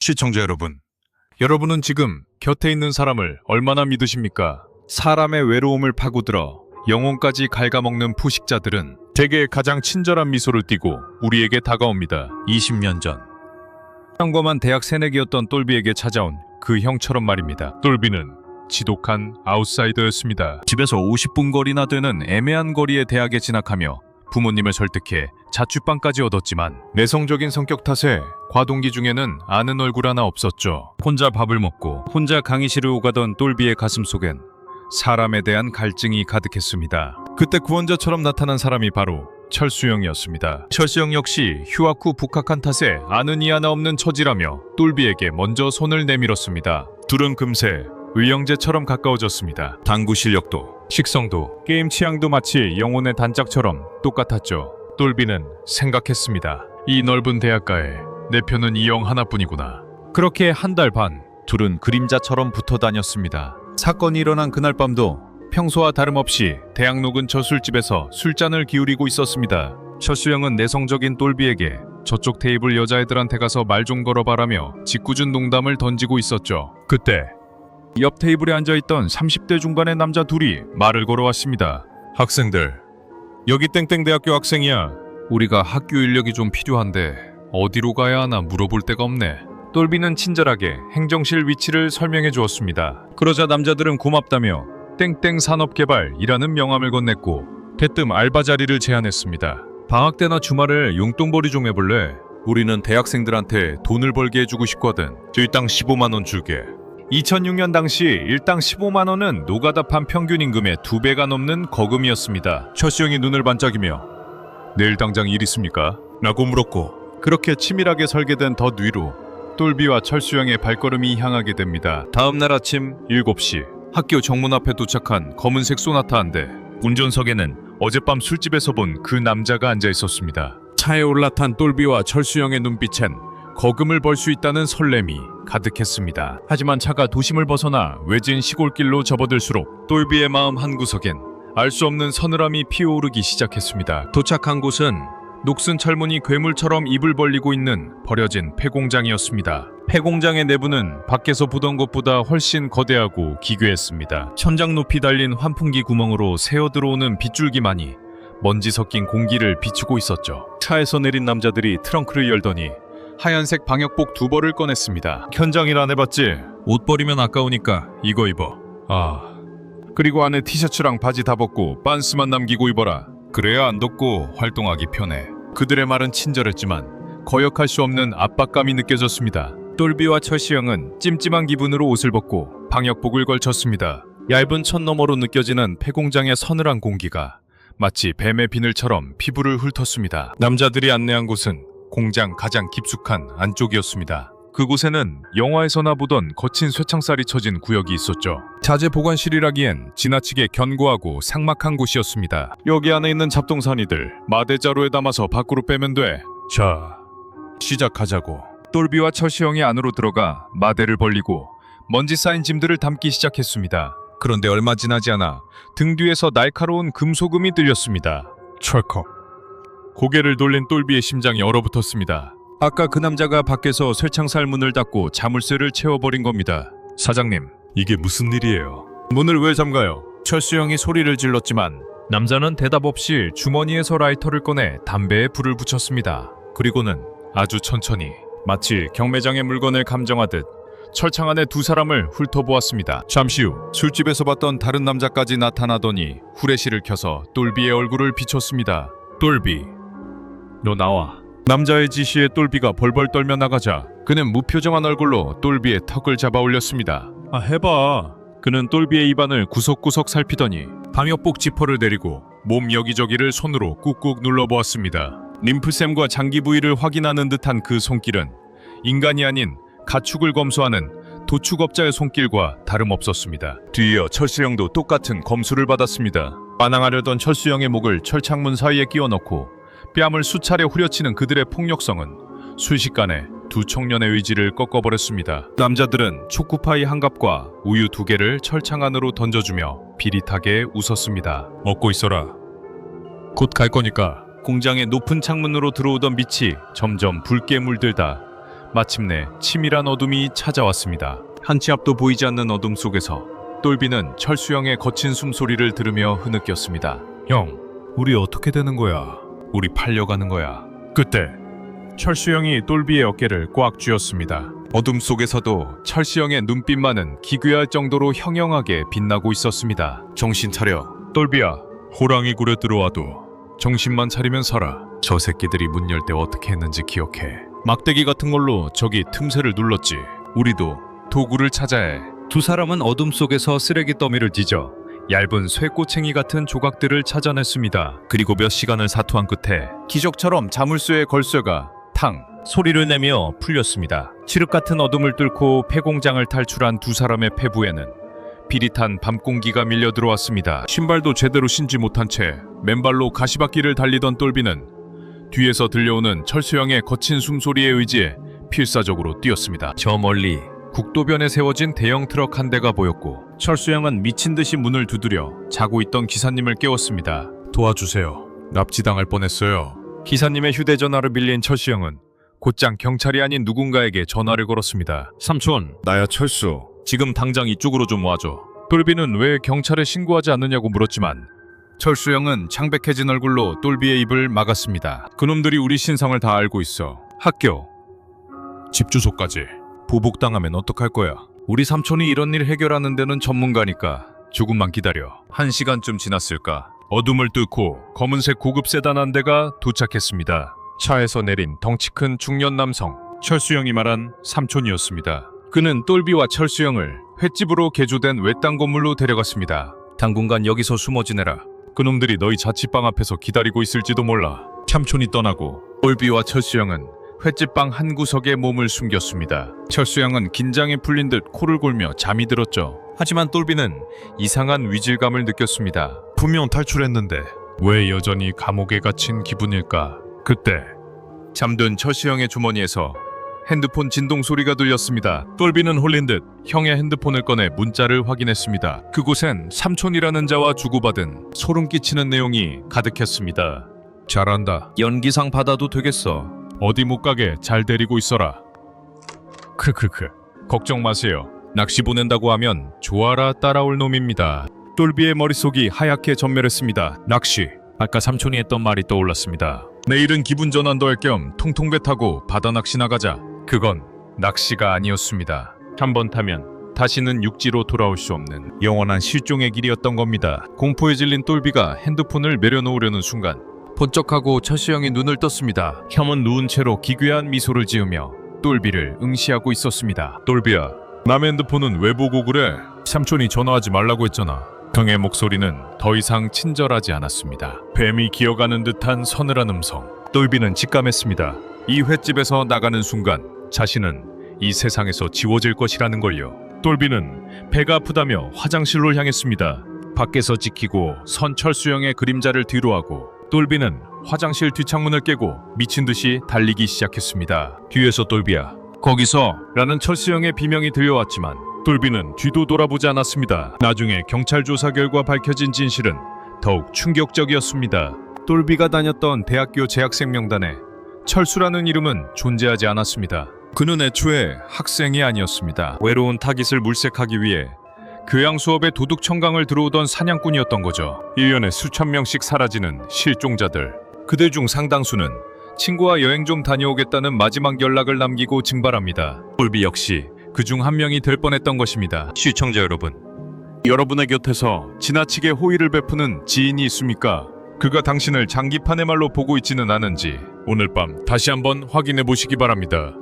시청자 여러분, 여러분은 지금 곁에 있는 사람을 얼마나 믿으십니까? 사람의 외로움을 파고들어 영혼까지 갉아먹는 포식자들은 대개 가장 친절한 미소를 띠고 우리에게 다가옵니다. 20년 전 평범한 대학 새내기였던 똘비에게 찾아온 그 형처럼 말입니다. 똘비는 지독한 아웃사이더였습니다. 집에서 50분 거리나 되는 애매한 거리의 대학에 진학하며 부모님을 설득해 자취방까지 얻었지만 내성적인 성격 탓에 과동기 중에는 아는 얼굴 하나 없었죠. 혼자 밥을 먹고 혼자 강의실을 오가던 똘비의 가슴 속엔 사람에 대한 갈증이 가득했습니다. 그때 구원자처럼 나타난 사람이 바로 철수영이었습니다. 철수영 역시 휴학 후 복학한 탓에 아는 이 하나 없는 처지라며 똘비에게 먼저 손을 내밀었습니다. 둘은 금세 의형제처럼 가까워졌습니다. 당구 실력도 식성도 게임 취향도 마치 영혼의 단짝처럼 똑같았죠. 똘비는 생각했습니다. 이 넓은 대학가에 내 편은 이 형 하나뿐이구나. 그렇게 한 달 반 둘은 그림자처럼 붙어 다녔습니다. 사건이 일어난 그날 밤도 평소와 다름없이 대학로 근처 술집에서 술잔을 기울이고 있었습니다. 철수영은 내성적인 똘비에게 저쪽 테이블 여자애들한테 가서 말 좀 걸어봐라며 짓궂은 농담을 던지고 있었죠. 그때 옆 테이블에 앉아있던 30대 중반의 남자 둘이 말을 걸어왔습니다. 학생들, 여기 땡땡대학교 학생이야. 우리가 학교 인력이 좀 필요한데 어디로 가야 하나 물어볼 데가 없네. 똘비는 친절하게 행정실 위치를 설명해 주었습니다. 그러자 남자들은 고맙다며 땡땡 산업개발이라는 명함을 건넸고 대뜸 알바 자리를 제안했습니다. 방학 때나 주말에 용돈벌이 좀 해볼래? 우리는 대학생들한테 돈을 벌게 해주고 싶거든. 일당 15만 원 줄게. 2006년 당시 일당 15만 원은 노가다 판 평균 임금의 2배가 넘는 거금이었습니다. 철수영이 눈을 반짝이며 내일 당장 일 있습니까? 라고 물었고 그렇게 치밀하게 설계된 덫 위로 똘비와 철수영의 발걸음이 향하게 됩니다. 다음 날 아침 7시 학교 정문 앞에 도착한 검은색 소나타 한 대. 운전석에는 어젯밤 술집에서 본 그 남자가 앉아 있었습니다. 차에 올라탄 똘비와 철수영의 눈빛엔 거금을 벌 수 있다는 설렘이 가득했습니다. 하지만 차가 도심을 벗어나 외진 시골길로 접어들수록 똘비의 마음 한구석엔 알 수 없는 서늘함이 피어오르기 시작했습니다. 도착한 곳은 녹슨 철문이 괴물처럼 입을 벌리고 있는 버려진 폐공장이었습니다. 폐공장의 내부는 밖에서 보던 것보다 훨씬 거대하고 기괴했습니다. 천장 높이 달린 환풍기 구멍으로 새어 들어오는 빗줄기만이 먼지 섞인 공기를 비추고 있었죠. 차에서 내린 남자들이 트렁크를 열더니 하얀색 방역복 2벌을 꺼냈습니다. 현장일 안 해봤지? 옷 버리면 아까우니까 이거 입어. 그리고 안에 티셔츠랑 바지 다 벗고 빤스만 남기고 입어라. 그래야 안 덥고 활동하기 편해. 그들의 말은 친절했지만 거역할 수 없는 압박감이 느껴졌습니다. 똘비와 철수영은 찜찜한 기분으로 옷을 벗고 방역복을 걸쳤습니다. 얇은 천 너머로 느껴지는 폐공장의 서늘한 공기가 마치 뱀의 비늘처럼 피부를 훑었습니다. 남자들이 안내한 곳은 공장 가장 깊숙한 안쪽이었습니다. 그곳에는 영화에서나 보던 거친 쇠창살이 쳐진 구역이 있었죠. 자재 보관실이라기엔 지나치게 견고하고 삭막한 곳이었습니다. 여기 안에 있는 잡동사니들 마대자루에 담아서 밖으로 빼면 돼. 자, 시작하자고. 똘비와 철수영이 안으로 들어가 마대를 벌리고 먼지 쌓인 짐들을 담기 시작했습니다. 그런데 얼마 지나지 않아 등 뒤에서 날카로운 금소금이 들렸습니다. 철컥. 고개를 돌린 똘비의 심장이 얼어붙었습니다. 아까 그 남자가 밖에서 쇠창살 문을 닫고 자물쇠를 채워버린 겁니다. 사장님, 이게 무슨 일이에요? 문을 왜 잠가요? 철수영이 소리를 질렀지만 남자는 대답 없이 주머니에서 라이터를 꺼내 담배에 불을 붙였습니다. 그리고는 아주 천천히 마치 경매장의 물건을 감정하듯 철창 안에 두 사람을 훑어보았습니다. 잠시 후 술집에서 봤던 다른 남자까지 나타나더니 후레쉬를 켜서 똘비의 얼굴을 비췄습니다. 똘비, 너 나와. 남자의 지시에 똘비가 벌벌 떨며 나가자 그는 무표정한 얼굴로 똘비의 턱을 잡아 올렸습니다. 해봐. 그는 똘비의 입안을 구석구석 살피더니 방역복 지퍼를 내리고 몸 여기저기를 손으로 꾹꾹 눌러보았습니다. 림프샘과 장기 부위를 확인하는 듯한 그 손길은 인간이 아닌 가축을 검수하는 도축업자의 손길과 다름없었습니다. 뒤이어 철수영도 똑같은 검수를 받았습니다. 반항하려던 철수영의 목을 철창문 사이에 끼워 넣고 뺨을 수차례 후려치는 그들의 폭력성은 순식간에 두 청년의 의지를 꺾어버렸습니다. 남자들은 초코파이 한 갑과 우유 2개를 철창 안으로 던져주며 비릿하게 웃었습니다. 먹고 있어라. 곧 갈 거니까. 공장의 높은 창문으로 들어오던 빛이 점점 붉게 물들다 마침내 치밀한 어둠이 찾아왔습니다. 한 치 앞도 보이지 않는 어둠 속에서 똘비는 철수형의 거친 숨소리를 들으며 흐느꼈습니다. 형, 우리 어떻게 되는 거야? 우리 팔려가는 거야. 그때 철수형이 똘비의 어깨를 꽉 쥐었습니다. 어둠 속에서도 철수형의 눈빛만은 기괴할 정도로 형형하게 빛나고 있었습니다. 정신 차려. 똘비야, 호랑이 굴에 들어와도 정신만 차리면 살아. 저 새끼들이 문 열 때 어떻게 했는지 기억해. 막대기 같은 걸로 저기 틈새를 눌렀지. 우리도 도구를 찾아야 해. 두 사람은 어둠 속에서 쓰레기 더미를 뒤져 얇은 쇠꼬챙이 같은 조각들을 찾아냈습니다. 그리고 몇 시간을 사투한 끝에 기적처럼 자물쇠의 걸쇠가 탕 소리를 내며 풀렸습니다. 칠흑 같은 어둠을 뚫고 폐공장을 탈출한 두 사람의 폐부에는 비릿한 밤 공기가 밀려 들어왔습니다. 신발도 제대로 신지 못한 채 맨발로 가시밭길을 달리던 똘비는 뒤에서 들려오는 철수형의 거친 숨소리에 의지해 필사적으로 뛰었습니다. 저 멀리 국도변에 세워진 대형 트럭 한 대가 보였고 철수형은 미친 듯이 문을 두드려 자고 있던 기사님을 깨웠습니다. 도와주세요. 납치당할 뻔했어요. 기사님의 휴대전화를 빌린 철수형은 곧장 경찰이 아닌 누군가에게 전화를 걸었습니다. 삼촌, 나야 철수. 지금 당장 이쪽으로 좀 와줘. 똘비는 왜 경찰에 신고하지 않느냐고 물었지만 철수형은 창백해진 얼굴로 똘비의 입을 막았습니다. 그놈들이 우리 신상을 다 알고 있어. 학교, 집 주소까지. 보복당하면 어떡할 거야? 우리 삼촌이 이런 일 해결하는 데는 전문가니까 조금만 기다려. 1시간쯤 지났을까? 어둠을 뚫고 검은색 고급 세단 한 대가 도착했습니다. 차에서 내린 덩치 큰 중년 남성, 철수형이 말한 삼촌이었습니다. 그는 똘비와 철수형을 횟집으로 개조된 외딴 건물로 데려갔습니다. 당분간 여기서 숨어 지내라. 그놈들이 너희 자취방 앞에서 기다리고 있을지도 몰라. 삼촌이 떠나고 똘비와 철수형은 횟집방 한 구석에 몸을 숨겼습니다. 철수형은 긴장이 풀린 듯 코를 골며 잠이 들었죠. 하지만 똘비는 이상한 위질감을 느꼈습니다. 분명 탈출했는데 왜 여전히 감옥에 갇힌 기분일까? 그때 잠든 철수형의 주머니에서 핸드폰 진동 소리가 들렸습니다. 똘비는 홀린 듯 형의 핸드폰을 꺼내 문자를 확인했습니다. 그곳엔 삼촌이라는 자와 주고받은 소름 끼치는 내용이 가득했습니다. 잘한다. 연기상 받아도 되겠어. 어디 못 가게 잘 데리고 있어라. 크크크. 걱정 마세요. 낚시 보낸다고 하면 좋아라 따라올 놈입니다. 똘비의 머릿속이 하얗게 전멸했습니다. 낚시. 아까 삼촌이 했던 말이 떠올랐습니다. 내일은 기분 전환도 할 겸 통통배 타고 바다 낚시 나가자. 그건 낚시가 아니었습니다. 한번 타면 다시는 육지로 돌아올 수 없는 영원한 실종의 길이었던 겁니다. 공포에 질린 똘비가 핸드폰을 내려놓으려는 순간 번쩍하고 철수형이 눈을 떴습니다. 형은 누운 채로 기괴한 미소를 지으며 똘비를 응시하고 있었습니다. 똘비야, 남의 핸드폰은 왜 보고 그래? 삼촌이 전화하지 말라고 했잖아. 형의 목소리는 더 이상 친절하지 않았습니다. 뱀이 기어가는 듯한 서늘한 음성. 똘비는 직감했습니다. 이 횟집에서 나가는 순간 자신은 이 세상에서 지워질 것이라는 걸요. 똘비는 배가 아프다며 화장실로 향했습니다. 밖에서 지키고 선 철수형의 그림자를 뒤로하고 똘비는 화장실 뒷창문을 깨고 미친 듯이 달리기 시작했습니다. 뒤에서 똘비야, 거기서! 라는 철수형의 비명이 들려왔지만 똘비는 뒤도 돌아보지 않았습니다. 나중에 경찰 조사 결과 밝혀진 진실은 더욱 충격적이었습니다. 똘비가 다녔던 대학교 재학생 명단에 철수라는 이름은 존재하지 않았습니다. 그는 애초에 학생이 아니었습니다. 외로운 타깃을 물색하기 위해 교양 수업에 도둑 청강을 들어오던 사냥꾼이었던 거죠. 1년에 수천 명씩 사라지는 실종자들. 그들 중 상당수는 친구와 여행 좀 다녀오겠다는 마지막 연락을 남기고 증발합니다. 똘비 역시 그 중 한 명이 될 뻔했던 것입니다. 시청자 여러분, 여러분의 곁에서 지나치게 호의를 베푸는 지인이 있습니까? 그가 당신을 장기판의 말로 보고 있지는 않은지 오늘 밤 다시 한번 확인해 보시기 바랍니다.